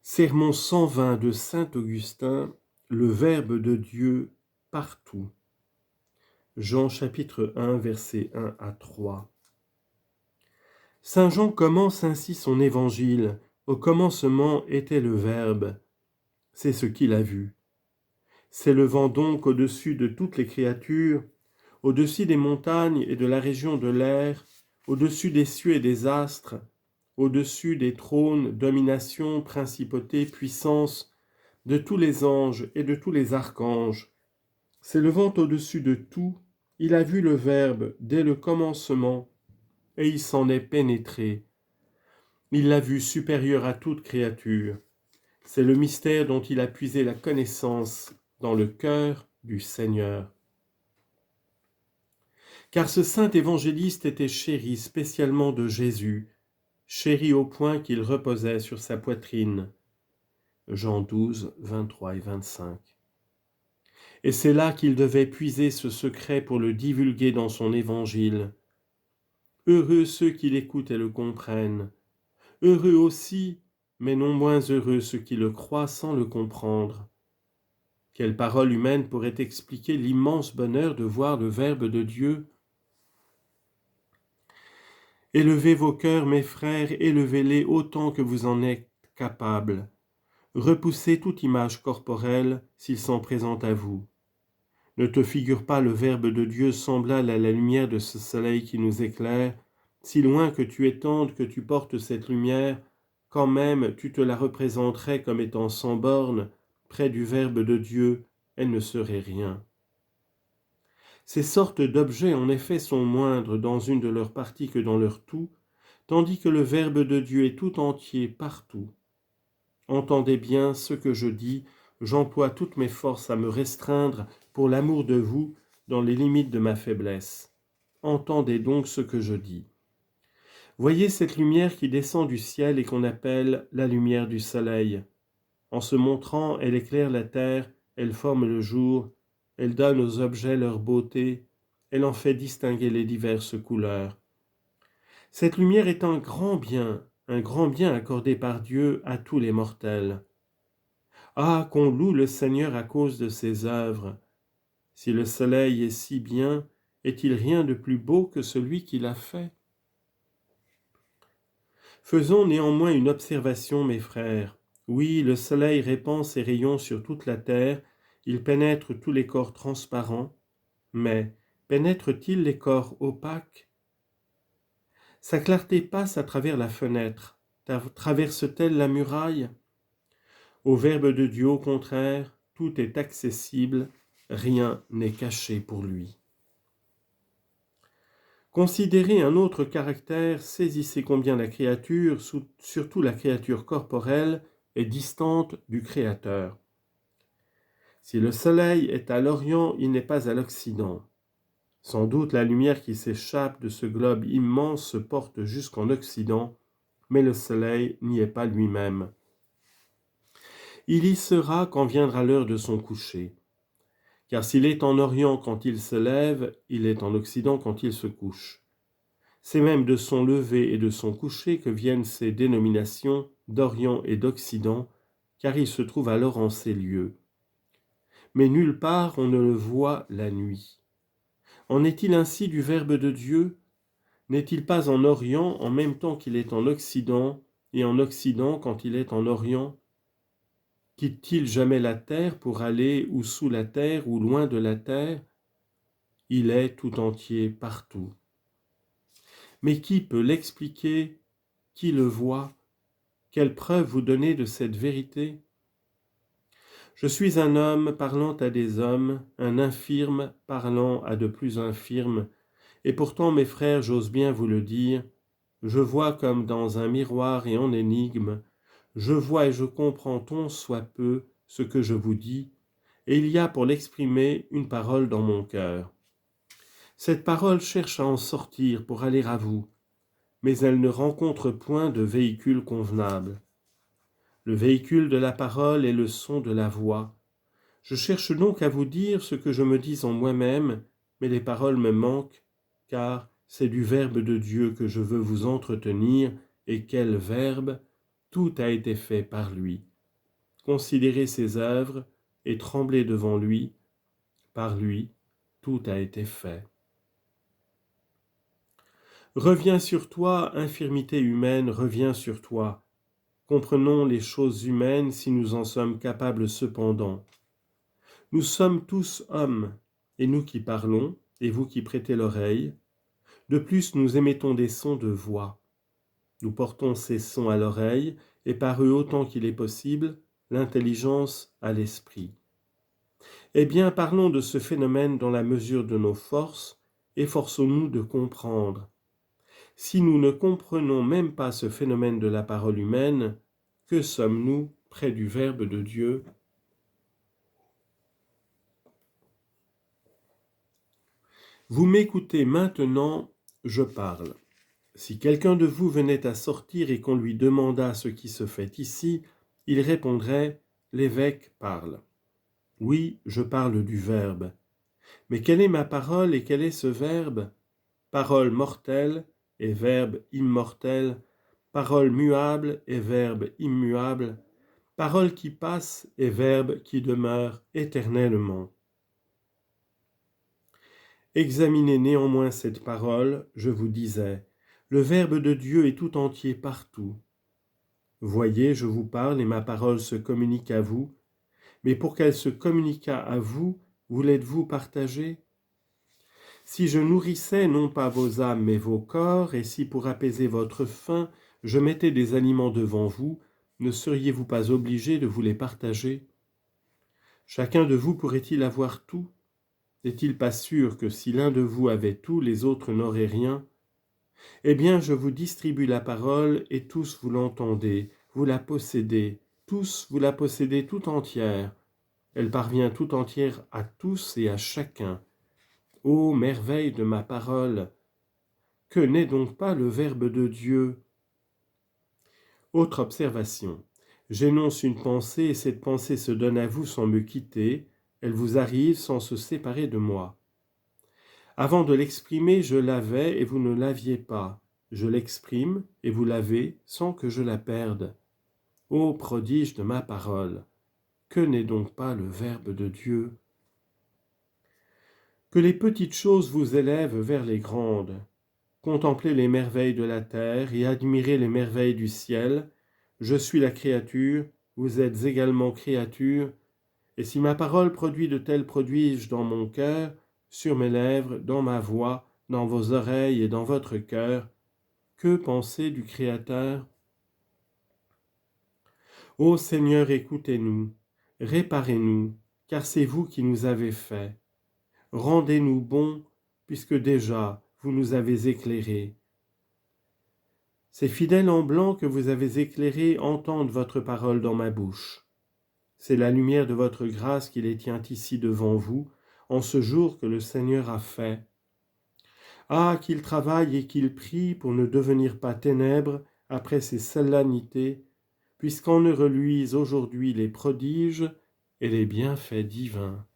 Sermon 120 de saint Augustin, le Verbe de Dieu partout. Jean chapitre 1, versets 1 à 3. Saint Jean commence ainsi son évangile. Au commencement était le Verbe. C'est ce qu'il a vu. S'élevant donc au-dessus de toutes les créatures, au-dessus des montagnes et de la région de l'air, au-dessus des cieux et des astres, au-dessus des trônes, dominations, principautés, puissances, de tous les anges et de tous les archanges. S'élevant au-dessus de tout, il a vu le Verbe dès le commencement, et il s'en est pénétré. Il l'a vu supérieur à toute créature. C'est le mystère dont il a puisé la connaissance dans le cœur du Seigneur. Car ce saint évangéliste était chéri spécialement de Jésus, chéri au point qu'il reposait sur sa poitrine. Jean 12, 23 et 25. Et c'est là qu'il devait puiser ce secret pour le divulguer dans son évangile. Heureux ceux qui l'écoutent et le comprennent. Heureux aussi, mais non moins heureux ceux qui le croient sans le comprendre. Quelle parole humaine pourrait expliquer l'immense bonheur de voir le Verbe de Dieu ? Élevez vos cœurs, mes frères, élevez-les autant que vous en êtes capables. Repoussez toute image corporelle s'il s'en présente à vous. Ne te figure pas le Verbe de Dieu semblable à la lumière de ce soleil qui nous éclaire, si loin que tu étendes, que tu portes cette lumière, quand même tu te la représenterais comme étant sans borne, près du Verbe de Dieu, elle ne serait rien. Ces sortes d'objets en effet sont moindres dans une de leurs parties que dans leur tout, tandis que le Verbe de Dieu est tout entier partout. Entendez bien ce que je dis, j'emploie toutes mes forces à me restreindre pour l'amour de vous dans les limites de ma faiblesse. Entendez donc ce que je dis. Voyez cette lumière qui descend du ciel et qu'on appelle la lumière du soleil. En se montrant, elle éclaire la terre, elle forme le jour, elle donne aux objets leur beauté, elle en fait distinguer les diverses couleurs. Cette lumière est un grand bien accordé par Dieu à tous les mortels. Ah, qu'on loue le Seigneur à cause de ses œuvres. Si le soleil est si bien, est-il rien de plus beau que celui qui l'a fait ? Faisons néanmoins une observation, mes frères. Oui, le soleil répand ses rayons sur toute la terre, il pénètre tous les corps transparents, mais pénètre-t-il les corps opaques ? Sa clarté passe à travers la fenêtre, traverse-t-elle la muraille ? Au Verbe de Dieu, au contraire, tout est accessible, rien n'est caché pour lui. Considérez un autre caractère, saisissez combien la créature, surtout la créature corporelle, est distante du Créateur. Si le soleil est à l'Orient, il n'est pas à l'Occident. Sans doute la lumière qui s'échappe de ce globe immense se porte jusqu'en Occident, mais le soleil n'y est pas lui-même. Il y sera quand viendra l'heure de son coucher. Car s'il est en Orient quand il se lève, il est en Occident quand il se couche. C'est même de son lever et de son coucher que viennent ces dénominations d'Orient et d'Occident, car il se trouve alors en ces lieux. Mais nulle part on ne le voit la nuit. En est-il ainsi du Verbe de Dieu ? N'est-il pas en Orient en même temps qu'il est en Occident, et en Occident quand il est en Orient ? Quitte-t-il jamais la terre pour aller ou sous la terre ou loin de la terre ? Il est tout entier partout. Mais qui peut l'expliquer ? Qui le voit ? Quelle preuve vous donnez de cette vérité ? Je suis un homme parlant à des hommes, un infirme parlant à de plus infirmes, et pourtant, mes frères, j'ose bien vous le dire, je vois comme dans un miroir et en énigme, je vois et je comprends tant soit peu ce que je vous dis, et il y a pour l'exprimer une parole dans mon cœur. Cette parole cherche à en sortir pour aller à vous, mais elle ne rencontre point de véhicule convenable. Le véhicule de la parole est le son de la voix. Je cherche donc à vous dire ce que je me dis en moi-même, mais les paroles me manquent, car c'est du Verbe de Dieu que je veux vous entretenir, et quel Verbe ? Tout a été fait par lui. considérez ses œuvres et tremblez devant lui. Par lui, tout a été fait. Reviens sur toi, infirmité humaine, reviens sur toi. Comprenons les choses humaines si nous en sommes capables cependant. Nous sommes tous hommes, et nous qui parlons, et vous qui prêtez l'oreille. De plus, nous émettons des sons de voix. Nous portons ces sons à l'oreille, et par eux autant qu'il est possible, l'intelligence à l'esprit. Eh bien, parlons de ce phénomène dans la mesure de nos forces, efforçons-nous de comprendre. Si nous ne comprenons même pas ce phénomène de la parole humaine, que sommes-nous près du Verbe de Dieu ? Vous m'écoutez maintenant, je parle. Si quelqu'un de vous venait à sortir et qu'on lui demandât ce qui se fait ici, il répondrait « L'évêque parle ». Oui, je parle du Verbe. Mais quelle est ma parole et quel est ce Verbe ? Parole mortelle et Verbe immortel, parole muable et Verbe immuable, parole qui passe et Verbe qui demeure éternellement. Examinez néanmoins cette parole, je vous disais, le Verbe de Dieu est tout entier partout. Voyez, je vous parle et ma parole se communique à vous, mais pour qu'elle se communiquât à vous, vous l'êtes-vous partagée ? Si je nourrissais non pas vos âmes mais vos corps, et si pour apaiser votre faim, je mettais des aliments devant vous, ne seriez-vous pas obligés de vous les partager ? Chacun de vous pourrait-il avoir tout ? N'est-il pas sûr que si l'un de vous avait tout, les autres n'auraient rien ? Eh bien, je vous distribue la parole, et tous vous l'entendez, vous la possédez, tous vous la possédez tout entière. Elle parvient tout entière à tous et à chacun. Ô merveille de ma parole! Que n'est donc pas le Verbe de Dieu ? Autre observation. J'énonce une pensée et cette pensée se donne à vous sans me quitter, elle vous arrive sans se séparer de moi. Avant de l'exprimer, je l'avais et vous ne l'aviez pas. Je l'exprime et vous l'avez sans que je la perde. Ô prodige de ma parole! Que n'est donc pas le Verbe de Dieu ? Que les petites choses vous élèvent vers les grandes. Contemplez les merveilles de la terre et admirez les merveilles du ciel. Je suis la créature, vous êtes également créature, et si ma parole produit de tels prodiges dans mon cœur, sur mes lèvres, dans ma voix, dans vos oreilles et dans votre cœur, que penser du Créateur ? Ô Seigneur, écoutez-nous, réparez-nous, car c'est vous qui nous avez fait. Rendez-nous bons, puisque déjà vous nous avez éclairés. Ces fidèles en blanc que vous avez éclairés entendent votre parole dans ma bouche. C'est la lumière de votre grâce qui les tient ici devant vous, en ce jour que le Seigneur a fait. Ah, qu'ils travaillent et qu'ils prient pour ne devenir pas ténèbres après ces solennités, puisqu'en eux reluisent aujourd'hui les prodiges et les bienfaits divins.